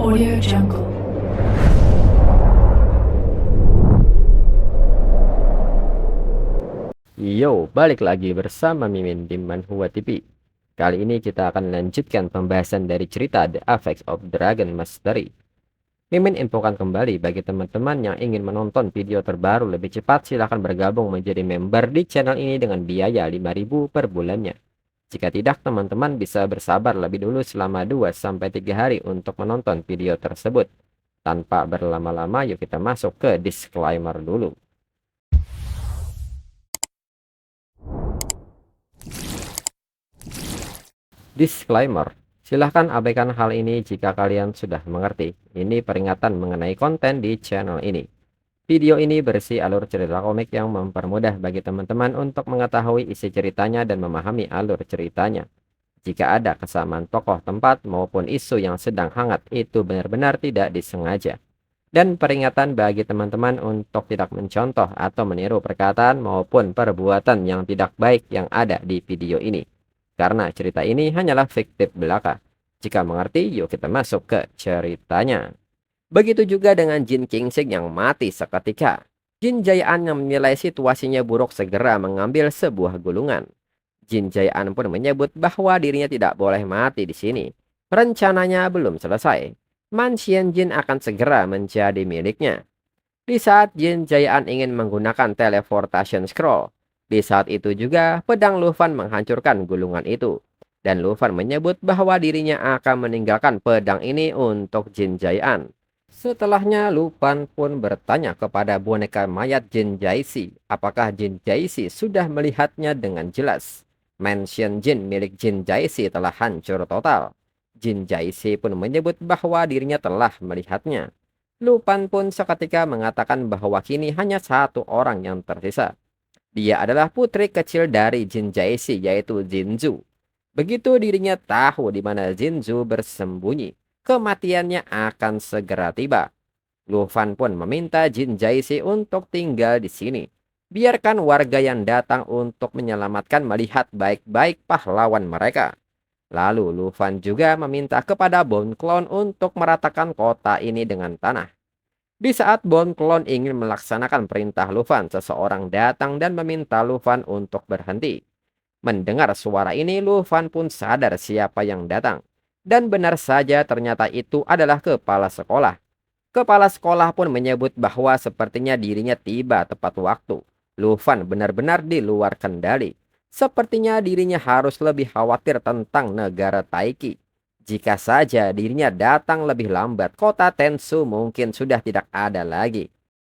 Audio Jungle. Yo, balik lagi bersama Mimin di Manhwa TV. Kali ini kita akan lanjutkan pembahasan dari cerita The Apex of Dragon Mastery. Mimin infokan kembali bagi teman-teman yang ingin menonton video terbaru lebih cepat, silahkan bergabung menjadi member di channel ini dengan biaya 5.000 per bulannya. Jika tidak, teman-teman bisa bersabar lebih dulu selama 2-3 hari untuk menonton video tersebut. Tanpa berlama-lama, yuk kita masuk ke disclaimer dulu. Disclaimer, silahkan abaikan hal ini jika kalian sudah mengerti. Ini peringatan mengenai konten di channel ini. Video ini berisi alur cerita komik yang mempermudah bagi teman-teman untuk mengetahui isi ceritanya dan memahami alur ceritanya. Jika ada kesamaan tokoh, tempat, maupun isu yang sedang hangat, itu benar-benar tidak disengaja. Dan peringatan bagi teman-teman untuk tidak mencontoh atau meniru perkataan maupun perbuatan yang tidak baik yang ada di video ini. Karena cerita ini hanyalah fiktif belaka. Jika mengerti, yuk kita masuk ke ceritanya. Begitu juga dengan Jin Qingsing yang mati seketika. Jin Jayaan yang menilai situasinya buruk segera mengambil sebuah gulungan. Jin Jayaan pun menyebut bahwa dirinya tidak boleh mati di sini. Rencananya belum selesai. Mansion Jin akan segera menjadi miliknya. Di saat Jin Jayaan ingin menggunakan teleportation scroll, di saat itu juga pedang Lufan menghancurkan gulungan itu. Dan Lufan menyebut bahwa dirinya akan meninggalkan pedang ini untuk Jin Jayaan. Setelahnya Lufan pun bertanya kepada boneka mayat Jin Jaisi, apakah Jin Jaisi sudah melihatnya dengan jelas. Mansion Jin milik Jin Jaisi telah hancur total. Jin Jaisi pun menyebut bahwa dirinya telah melihatnya. Lufan pun seketika mengatakan bahwa kini hanya satu orang yang tersisa. Dia adalah putri kecil dari Jin Jaisi, yaitu Jinzu. Begitu dirinya tahu di mana Jinzu bersembunyi, kematiannya akan segera tiba. Lufan pun meminta Jin Jaisi untuk tinggal di sini. Biarkan warga yang datang untuk menyelamatkan melihat baik-baik pahlawan mereka. Lalu Lufan juga meminta kepada Bone Clone untuk meratakan kota ini dengan tanah. Di saat Bone Clone ingin melaksanakan perintah Lufan, seseorang datang dan meminta Lufan untuk berhenti. Mendengar suara ini, Lufan pun sadar siapa yang datang. Dan benar saja ternyata itu adalah kepala sekolah. Kepala sekolah pun menyebut bahwa sepertinya dirinya tiba tepat waktu. Lufan benar-benar di luar kendali. Sepertinya dirinya harus lebih khawatir tentang negara Taiki. Jika saja dirinya datang lebih lambat, kota Tensu mungkin sudah tidak ada lagi.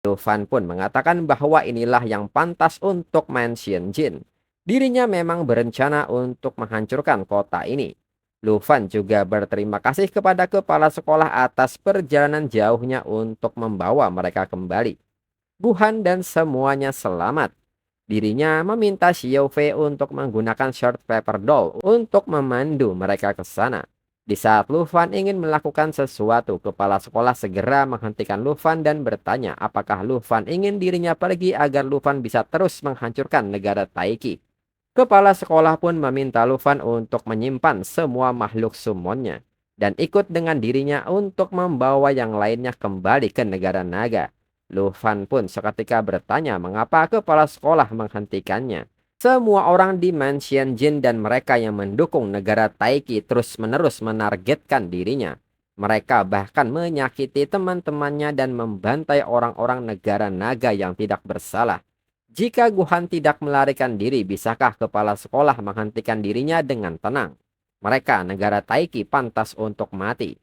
Lufan pun mengatakan bahwa inilah yang pantas untuk Mansion Jin. Dirinya memang berencana untuk menghancurkan kota ini. Lufan juga berterima kasih kepada kepala sekolah atas perjalanan jauhnya untuk membawa mereka kembali. Guhan dan semuanya selamat. Dirinya meminta Xiao Fei untuk menggunakan short paper doll untuk memandu mereka ke sana. Di saat Lufan ingin melakukan sesuatu, kepala sekolah segera menghentikan Lufan dan bertanya apakah Lufan ingin dirinya pergi agar Lufan bisa terus menghancurkan negara Taiki. Kepala sekolah pun meminta Lufan untuk menyimpan semua makhluk summonnya dan ikut dengan dirinya untuk membawa yang lainnya kembali ke negara naga. Lufan pun seketika bertanya mengapa kepala sekolah menghentikannya. Semua orang di Mansion Jin dan mereka yang mendukung negara Taiki terus-menerus menargetkan dirinya. Mereka bahkan menyakiti teman-temannya dan membantai orang-orang negara naga yang tidak bersalah. Jika Guhan tidak melarikan diri, bisakah kepala sekolah menghentikan dirinya dengan tenang? Mereka, negara Taiki, pantas untuk mati.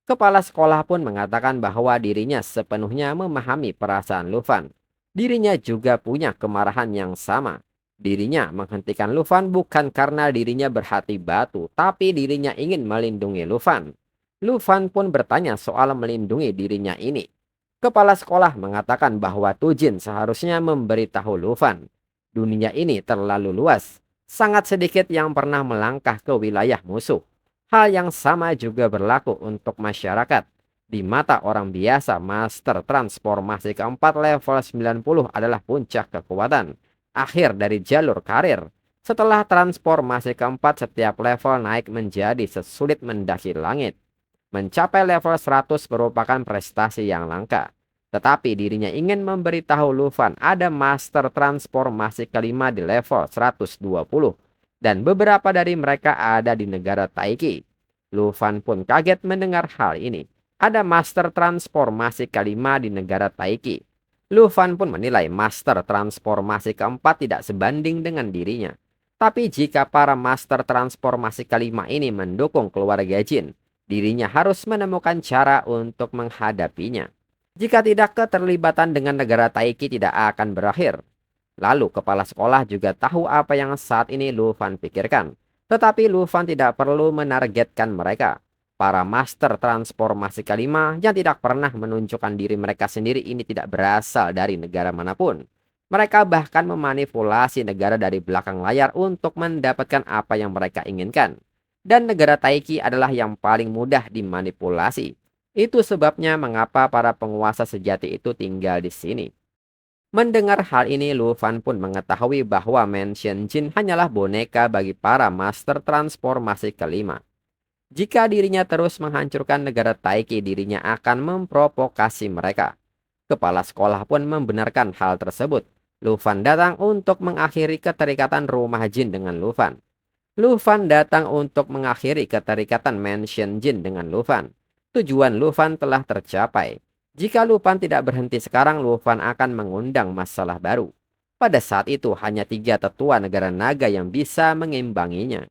Kepala sekolah pun mengatakan bahwa dirinya sepenuhnya memahami perasaan Lufan. Dirinya juga punya kemarahan yang sama. Dirinya menghentikan Lufan bukan karena dirinya berhati batu, tapi dirinya ingin melindungi Lufan. Lufan pun bertanya soal melindungi dirinya ini. Kepala sekolah mengatakan bahwa Tujin seharusnya memberitahu Lufan. Dunia ini terlalu luas. Sangat sedikit yang pernah melangkah ke wilayah musuh. Hal yang sama juga berlaku untuk masyarakat. Di mata orang biasa, Master Transformasi keempat level 90 adalah puncak kekuatan. Akhir dari jalur karir. Setelah transformasi keempat, setiap level naik menjadi sesulit mendaki langit. Mencapai level 100 merupakan prestasi yang langka. Tetapi dirinya ingin memberitahu Lufan ada master transformasi kelima di level 120. Dan beberapa dari mereka ada di negara Taiki. Lufan pun kaget mendengar hal ini. Ada master transformasi kelima di negara Taiki. Lufan pun menilai master transformasi keempat tidak sebanding dengan dirinya. Tapi jika para master transformasi kelima ini mendukung keluarga Jin, dirinya harus menemukan cara untuk menghadapinya. Jika tidak, keterlibatan dengan negara Taiki tidak akan berakhir. Lalu kepala sekolah juga tahu apa yang saat ini Lufan pikirkan. Tetapi Lufan tidak perlu menargetkan mereka. Para master transformasi kelima yang tidak pernah menunjukkan diri mereka sendiri ini tidak berasal dari negara manapun. Mereka bahkan memanipulasi negara dari belakang layar untuk mendapatkan apa yang mereka inginkan. Dan negara Taiki adalah yang paling mudah dimanipulasi. Itu sebabnya mengapa para penguasa sejati itu tinggal di sini. Mendengar hal ini, Lufan pun mengetahui bahwa Mansion Jin hanyalah boneka bagi para master transformasi kelima. Jika dirinya terus menghancurkan negara Taiki, dirinya akan memprovokasi mereka. Kepala sekolah pun membenarkan hal tersebut. Lufan datang untuk mengakhiri keterikatan rumah Jin dengan Lufan. Lufan datang untuk mengakhiri keterikatan Mansion Jin dengan Lufan. Tujuan Lufan telah tercapai. Jika Lufan tidak berhenti sekarang, Lufan akan mengundang masalah baru. Pada saat itu hanya 3 tetua negara naga yang bisa mengimbanginya.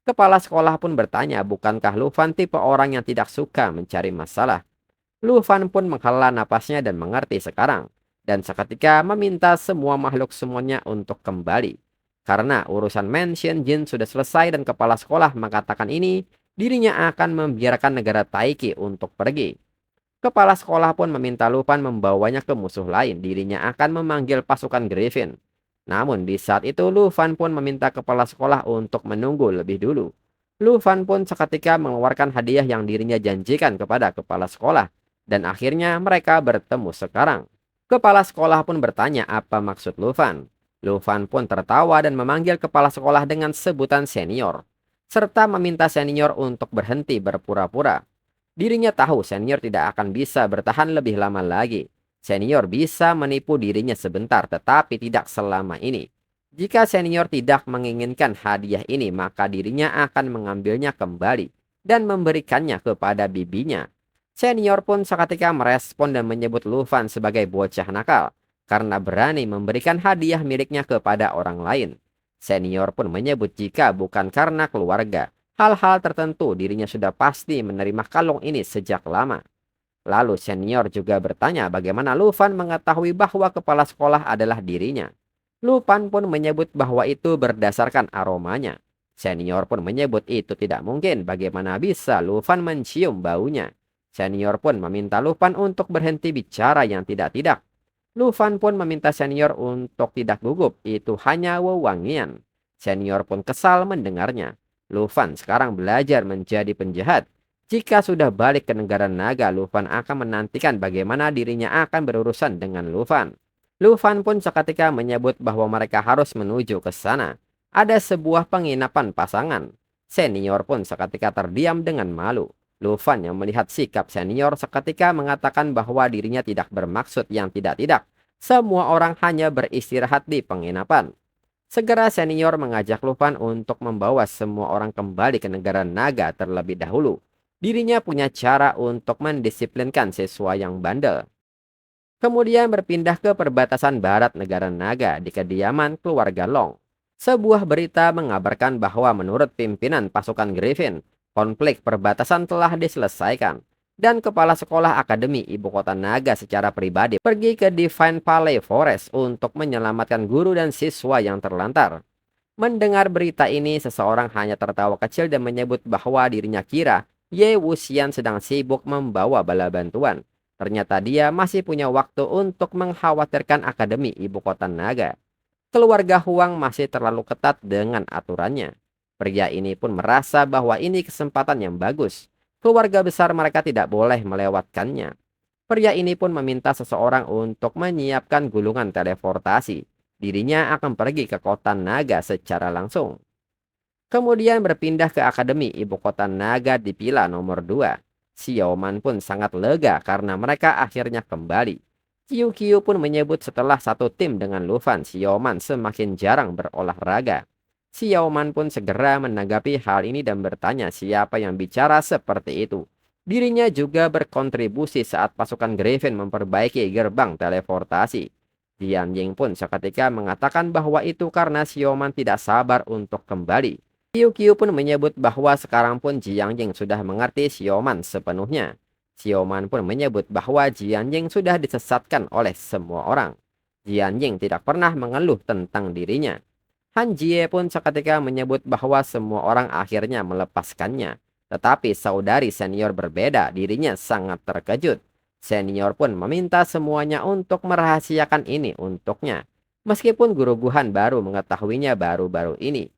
Kepala sekolah pun bertanya, bukankah Lufan tipe orang yang tidak suka mencari masalah? Lufan pun menghela napasnya dan mengerti sekarang. Dan seketika meminta semua makhluk semuanya untuk kembali. Karena urusan Mansion Jin sudah selesai dan kepala sekolah mengatakan ini, dirinya akan membiarkan negara Taiki untuk pergi. Kepala sekolah pun meminta Lufan membawanya ke musuh lain. Dirinya akan memanggil pasukan Griffin. Namun di saat itu Lufan pun meminta kepala sekolah untuk menunggu lebih dulu. Lufan pun seketika mengeluarkan hadiah yang dirinya janjikan kepada kepala sekolah. Dan akhirnya mereka bertemu sekarang. Kepala sekolah pun bertanya apa maksud Lufan. Lufan pun tertawa dan memanggil kepala sekolah dengan sebutan senior. Serta meminta senior untuk berhenti berpura-pura. Dirinya tahu senior tidak akan bisa bertahan lebih lama lagi. Senior bisa menipu dirinya sebentar, tetapi tidak selama ini. Jika senior tidak menginginkan hadiah ini, maka dirinya akan mengambilnya kembali dan memberikannya kepada bibinya. Senior pun seketika merespon dan menyebut Lufan sebagai bocah nakal karena berani memberikan hadiah miliknya kepada orang lain. Senior pun menyebut jika bukan karena keluarga, hal-hal tertentu dirinya sudah pasti menerima kalung ini sejak lama. Lalu senior juga bertanya bagaimana Lufan mengetahui bahwa kepala sekolah adalah dirinya. Lufan pun menyebut bahwa itu berdasarkan aromanya. Senior pun menyebut itu tidak mungkin, bagaimana bisa Lufan mencium baunya. Senior pun meminta Lufan untuk berhenti bicara yang tidak-tidak. Lufan pun meminta senior untuk tidak gugup, itu hanya wewangian. Senior pun kesal mendengarnya. Lufan sekarang belajar menjadi penjahat. Jika sudah balik ke negara naga, Lufan akan menantikan bagaimana dirinya akan berurusan dengan Lufan. Lufan pun seketika menyebut bahwa mereka harus menuju ke sana. Ada sebuah penginapan pasangan. Senior pun seketika terdiam dengan malu. Lufan yang melihat sikap senior seketika mengatakan bahwa dirinya tidak bermaksud yang tidak-tidak. Semua orang hanya beristirahat di penginapan. Segera senior mengajak Lufan untuk membawa semua orang kembali ke negara naga terlebih dahulu. Dirinya punya cara untuk mendisiplinkan siswa yang bandel. Kemudian berpindah ke perbatasan barat negara naga di kediaman keluarga Long. Sebuah berita mengabarkan bahwa menurut pimpinan pasukan Griffin, konflik perbatasan telah diselesaikan. Dan kepala sekolah akademi ibu kota naga secara pribadi pergi ke Divine Valley Forest untuk menyelamatkan guru dan siswa yang terlantar. Mendengar berita ini, seseorang hanya tertawa kecil dan menyebut bahwa dirinya kira Ye Wuxian sedang sibuk membawa bala bantuan. Ternyata dia masih punya waktu untuk mengkhawatirkan akademi ibu kota naga. Keluarga Huang masih terlalu ketat dengan aturannya. Pria ini pun merasa bahwa ini kesempatan yang bagus. Keluarga besar mereka tidak boleh melewatkannya. Pria ini pun meminta seseorang untuk menyiapkan gulungan teleportasi. Dirinya akan pergi ke kota naga secara langsung. Kemudian berpindah ke akademi ibu kota naga di Pila nomor 2. Xiaoman pun sangat lega karena mereka akhirnya kembali. Qiu Qiu pun menyebut setelah satu tim dengan Lufan, Xiaoman semakin jarang berolahraga. Xiaoman pun segera menanggapi hal ini dan bertanya siapa yang bicara seperti itu. Dirinya juga berkontribusi saat pasukan Griffin memperbaiki gerbang teleportasi. Jianying pun seketika mengatakan bahwa itu karena Xiaoman tidak sabar untuk kembali. Qiu Qiu pun menyebut bahwa sekarang pun Jianying sudah mengerti Xiaoman sepenuhnya. Xiaoman pun menyebut bahwa Jianying sudah disesatkan oleh semua orang. Jianying tidak pernah mengeluh tentang dirinya. Han Jie pun seketika menyebut bahwa semua orang akhirnya melepaskannya. Tetapi saudari senior berbeda, dirinya sangat terkejut. Senior pun meminta semuanya untuk merahasiakan ini untuknya. Meskipun guru Guhan baru mengetahuinya baru-baru ini.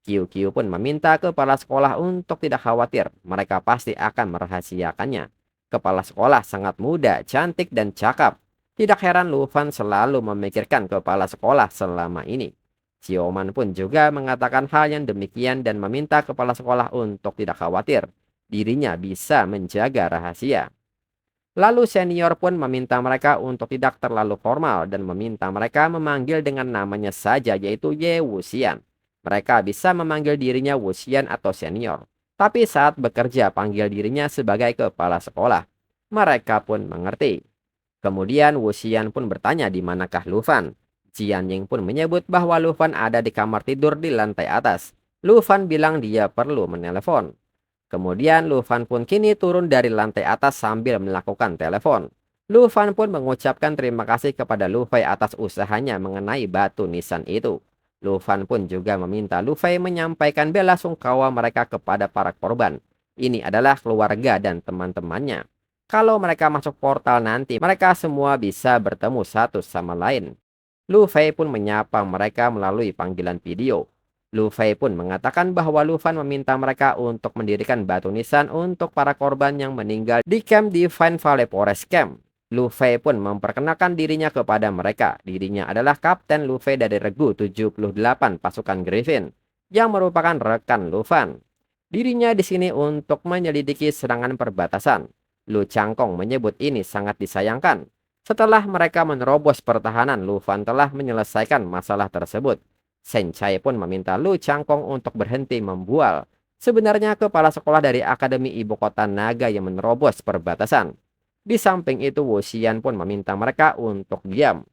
Qiu Qiu pun meminta kepala sekolah untuk tidak khawatir, mereka pasti akan merahasiakannya. Kepala sekolah sangat muda, cantik, dan cakap. Tidak heran Lufan selalu memikirkan kepala sekolah selama ini. Xiaoman pun juga mengatakan hal yang demikian dan meminta kepala sekolah untuk tidak khawatir. Dirinya bisa menjaga rahasia. Lalu senior pun meminta mereka untuk tidak terlalu formal dan meminta mereka memanggil dengan namanya saja, yaitu Ye Wuxian. Mereka bisa memanggil dirinya Wuxian atau senior. Tapi saat bekerja panggil dirinya sebagai kepala sekolah. Mereka pun mengerti. Kemudian Wuxian pun bertanya di manakah Lufan. Jianying pun menyebut bahwa Lufan ada di kamar tidur di lantai atas. Lufan bilang dia perlu menelepon. Kemudian Lufan pun kini turun dari lantai atas sambil melakukan telepon. Lufan pun mengucapkan terima kasih kepada Lufei atas usahanya mengenai batu nisan itu. Lufan pun juga meminta Lufei menyampaikan bela sungkawa mereka kepada para korban. Ini adalah keluarga dan teman-temannya. Kalau mereka masuk portal nanti, mereka semua bisa bertemu satu sama lain. Lufei pun menyapa mereka melalui panggilan video. Lufei pun mengatakan bahwa Lufan meminta mereka untuk mendirikan batu nisan untuk para korban yang meninggal di camp Divine Valley Forest Camp. Lufei pun memperkenalkan dirinya kepada mereka. Dirinya adalah Kapten Lufei dari Regu 78 pasukan Griffin, yang merupakan rekan Lufan. Dirinya di sini untuk menyelidiki serangan perbatasan. Lu Changkong menyebut ini sangat disayangkan. Setelah mereka menerobos pertahanan, Lufan telah menyelesaikan masalah tersebut. Shen Chai pun meminta Lu Changkong untuk berhenti membual. Sebenarnya kepala sekolah dari Akademi Ibu Kota Naga yang menerobos perbatasan. Di samping itu Wuxian pun meminta mereka untuk diam.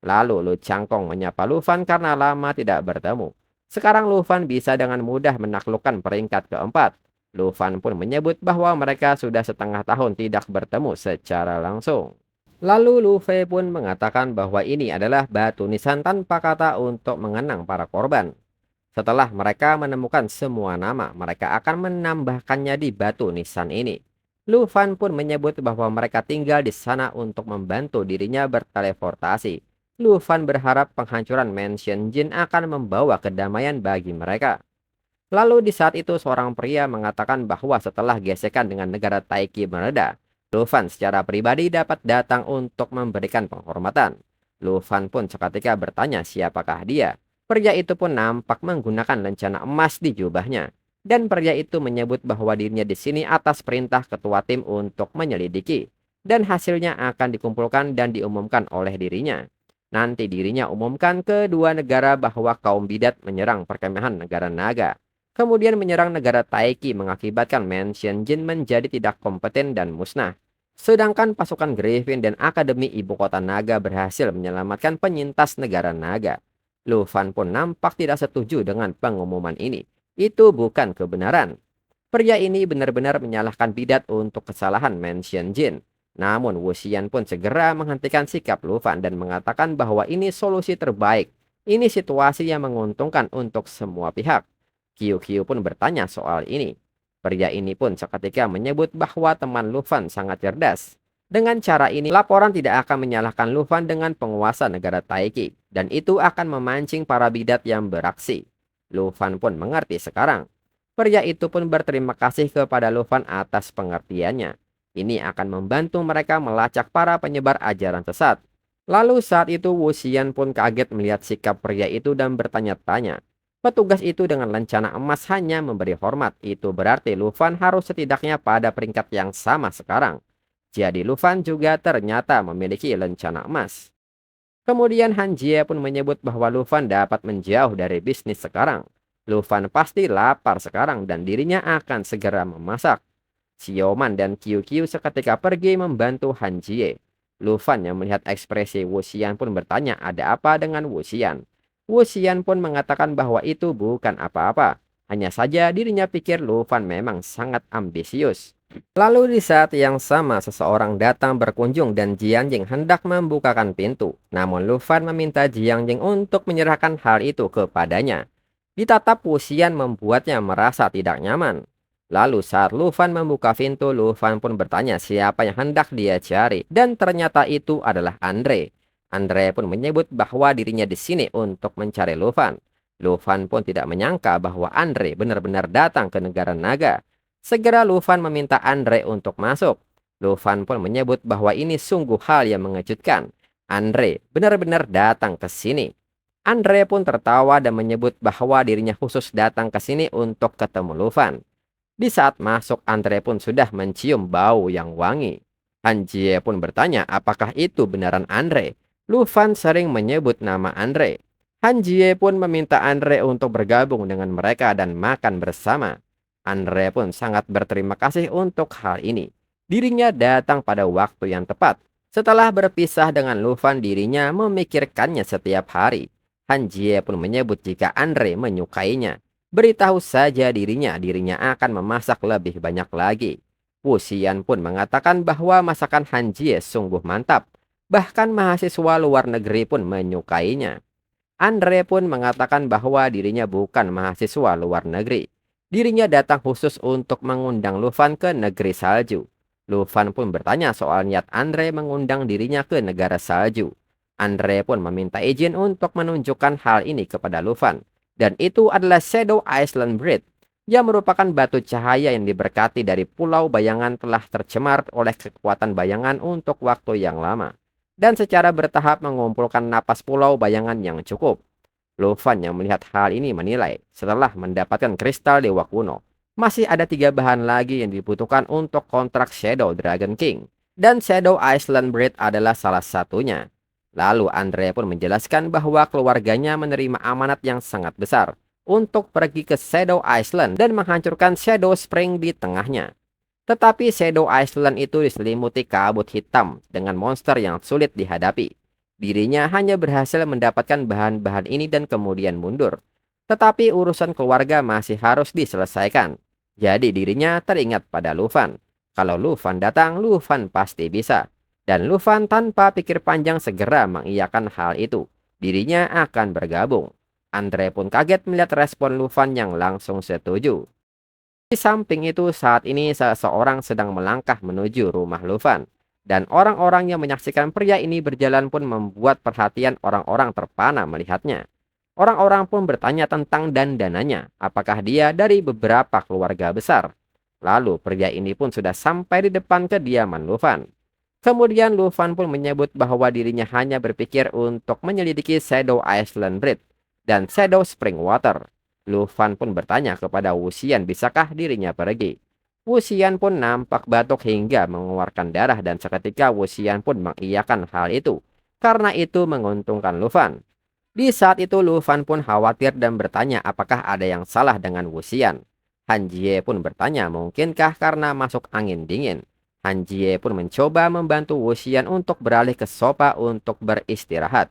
Lalu Lu Changkong menyapa Lufan karena lama tidak bertemu. Sekarang Lufan bisa dengan mudah menaklukkan peringkat keempat. Lufan pun menyebut bahwa mereka sudah setengah tahun tidak bertemu secara langsung. Lalu Lufei pun mengatakan bahwa ini adalah batu nisan tanpa kata untuk mengenang para korban. Setelah mereka menemukan semua nama, mereka akan menambahkannya di batu nisan ini. Lufan pun menyebut bahwa mereka tinggal di sana untuk membantu dirinya berteleportasi. Lufan berharap penghancuran Mansion Jin akan membawa kedamaian bagi mereka. Lalu di saat itu seorang pria mengatakan bahwa setelah gesekan dengan negara Taiki mereda, Lufan secara pribadi dapat datang untuk memberikan penghormatan. Lufan pun seketika bertanya siapakah dia. Pria itu pun nampak menggunakan lencana emas di jubahnya. Dan pria itu menyebut bahwa dirinya di sini atas perintah ketua tim untuk menyelidiki. Dan hasilnya akan dikumpulkan dan diumumkan oleh dirinya. Nanti dirinya umumkan ke dua negara bahwa kaum bidat menyerang perkemahan negara naga. Kemudian menyerang negara Taiki mengakibatkan Mansion Jin menjadi tidak kompeten dan musnah. Sedangkan pasukan Griffin dan Akademi Ibu Kota Naga berhasil menyelamatkan penyintas negara naga. Lufan pun nampak tidak setuju dengan pengumuman ini. Itu bukan kebenaran. Pria ini benar-benar menyalahkan bidat untuk kesalahan Mansion Jin. Namun Wuxian pun segera menghentikan sikap Lufan dan mengatakan bahwa ini solusi terbaik. Ini situasi yang menguntungkan untuk semua pihak. Qiu Qiu pun bertanya soal ini. Pria ini pun seketika menyebut bahwa teman Lufan sangat cerdas. Dengan cara ini, laporan tidak akan menyalahkan Lufan dengan penguasa negara Taiki. Dan itu akan memancing para bidat yang beraksi. Lufan pun mengerti sekarang. Pria itu pun berterima kasih kepada Lufan atas pengertiannya. Ini akan membantu mereka melacak para penyebar ajaran sesat. Lalu saat itu Wuxian pun kaget melihat sikap pria itu dan bertanya-tanya. Petugas itu dengan lencana emas hanya memberi hormat. Itu berarti Lufan harus setidaknya pada peringkat yang sama sekarang. Jadi Lufan juga ternyata memiliki lencana emas. Kemudian Han Jie pun menyebut bahwa Lufan dapat menjauh dari bisnis sekarang. Lufan pasti lapar sekarang dan dirinya akan segera memasak. Xiaoman dan Qiu Qiu seketika pergi membantu Han Jie. Lufan yang melihat ekspresi Wu Xian pun bertanya ada apa dengan Wu Xian. Wu Xian pun mengatakan bahwa itu bukan apa-apa. Hanya saja dirinya pikir Lufan memang sangat ambisius. Lalu di saat yang sama seseorang datang berkunjung dan Jianjing hendak membukakan pintu. Namun Lufan meminta Jianjing untuk menyerahkan hal itu kepadanya. Ditatap Wu Xian membuatnya merasa tidak nyaman. Lalu saat Lufan membuka pintu, Lufan pun bertanya siapa yang hendak dia cari. Dan ternyata itu adalah Andre. Andre pun menyebut bahwa dirinya di sini untuk mencari Lufan. Lufan pun tidak menyangka bahwa Andre benar-benar datang ke negara naga. Segera Lufan meminta Andre untuk masuk. Lufan pun menyebut bahwa ini sungguh hal yang mengejutkan. Andre benar-benar datang ke sini. Andre pun tertawa dan menyebut bahwa dirinya khusus datang ke sini untuk ketemu Lufan. Di saat masuk, Andre pun sudah mencium bau yang wangi. Han Jie pun bertanya apakah itu benaran Andre. Lufan sering menyebut nama Andre. Han Jie pun meminta Andre untuk bergabung dengan mereka dan makan bersama. Andre pun sangat berterima kasih untuk hal ini. Dirinya datang pada waktu yang tepat. Setelah berpisah dengan Lufan, dirinya memikirkannya setiap hari. Han Jie pun menyebut jika Andre menyukainya. Beritahu saja dirinya akan memasak lebih banyak lagi. Wu Xian pun mengatakan bahwa masakan Han Jie sungguh mantap. Bahkan mahasiswa luar negeri pun menyukainya. Andre pun mengatakan bahwa dirinya bukan mahasiswa luar negeri. Dirinya datang khusus untuk mengundang Lufan ke negeri salju. Lufan pun bertanya soal niat Andre mengundang dirinya ke negara salju. Andre pun meminta izin untuk menunjukkan hal ini kepada Lufan. Dan itu adalah Shadow Island Bridge, yang merupakan batu cahaya yang diberkati dari pulau bayangan telah tercemar oleh kekuatan bayangan untuk waktu yang lama. Dan secara bertahap mengumpulkan napas pulau bayangan yang cukup. Lufan yang melihat hal ini menilai, setelah mendapatkan kristal dewa kuno, masih ada 3 bahan lagi yang dibutuhkan untuk kontrak Shadow Dragon King. Dan Shadow Island Bridge adalah salah satunya. Lalu Andre pun menjelaskan bahwa keluarganya menerima amanat yang sangat besar untuk pergi ke Shadow Island dan menghancurkan Shadow Spring di tengahnya. Tetapi Shadow Island itu diselimuti kabut hitam dengan monster yang sulit dihadapi. Dirinya hanya berhasil mendapatkan bahan-bahan ini dan kemudian mundur. Tetapi urusan keluarga masih harus diselesaikan. Jadi dirinya teringat pada Lufan. Kalau Lufan datang, Lufan pasti bisa. Dan Lufan tanpa pikir panjang segera mengiyakan hal itu. Dirinya akan bergabung. Andre pun kaget melihat respon Lufan yang langsung setuju. Di samping itu saat ini seseorang sedang melangkah menuju rumah Lufan. Dan orang-orang yang menyaksikan pria ini berjalan pun membuat perhatian orang-orang terpana melihatnya. Orang-orang pun bertanya tentang dandanannya, apakah dia dari beberapa keluarga besar. Lalu pria ini pun sudah sampai di depan kediaman Lufan. Kemudian Lufan pun menyebut bahwa dirinya hanya berpikir untuk menyelidiki Shadow Island Bridge dan Shadow Spring Water. Lufan pun bertanya kepada Wu Xian bisakah dirinya pergi. Wu Xian pun nampak batuk hingga mengeluarkan darah dan seketika Wu Xian pun mengiyakan hal itu. Karena itu menguntungkan Lufan. Di saat itu Lufan pun khawatir dan bertanya apakah ada yang salah dengan Wu Xian. Han Jie pun bertanya mungkinkah karena masuk angin dingin. Han Jie pun mencoba membantu Wu Xian untuk beralih ke sofa untuk beristirahat.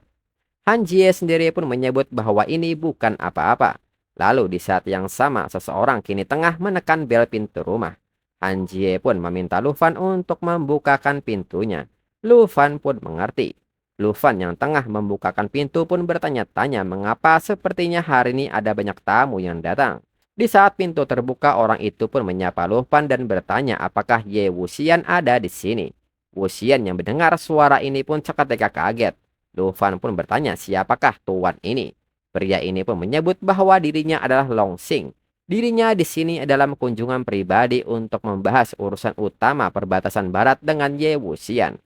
Han Jie sendiri pun menyebut bahwa ini bukan apa-apa. Lalu di saat yang sama seseorang kini tengah menekan bel pintu rumah. Han Jie pun meminta Lufan untuk membukakan pintunya. Lufan pun mengerti. Lufan yang tengah membukakan pintu pun bertanya-tanya mengapa sepertinya hari ini ada banyak tamu yang datang. Di saat pintu terbuka orang itu pun menyapa Lufan dan bertanya apakah Ye Wuxian ada di sini. Wuxian yang mendengar suara ini pun seketika kaget. Lufan pun bertanya siapakah tuan ini. Pria ini pun menyebut bahwa dirinya adalah Longxing. Dirinya di sini dalam kunjungan pribadi untuk membahas urusan utama perbatasan barat dengan Ye Wuxian.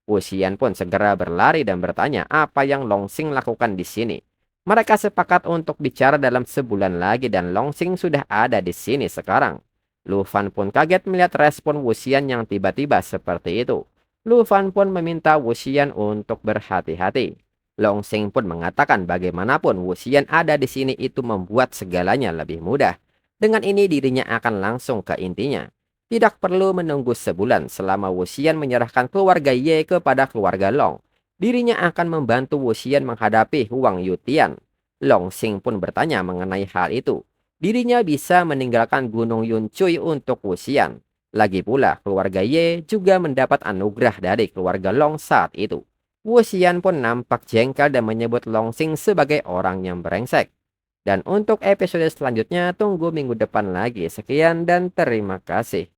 Wuxian pun segera berlari dan bertanya apa yang Longxing lakukan di sini. Mereka sepakat untuk bicara dalam sebulan lagi dan Longsing sudah ada di sini sekarang. Lu Fan pun kaget melihat respon Wuxian yang tiba-tiba seperti itu. Lu Fan pun meminta Wuxian untuk berhati-hati. Longsing pun mengatakan bagaimanapun Wuxian ada di sini itu membuat segalanya lebih mudah. Dengan ini dirinya akan langsung ke intinya. Tidak perlu menunggu sebulan selama Wuxian menyerahkan keluarga Ye kepada keluarga Long. Dirinya akan membantu Wuxian menghadapi Huang Yutian. Longsing pun bertanya mengenai hal itu. Dirinya bisa meninggalkan Gunung Yuncuy untuk Wuxian. Lagi pula, keluarga Ye juga mendapat anugerah dari keluarga Long saat itu. Wuxian pun nampak jengkel dan menyebut Longsing sebagai orang yang brengsek. Dan untuk episode selanjutnya, tunggu minggu depan lagi. Sekian dan terima kasih.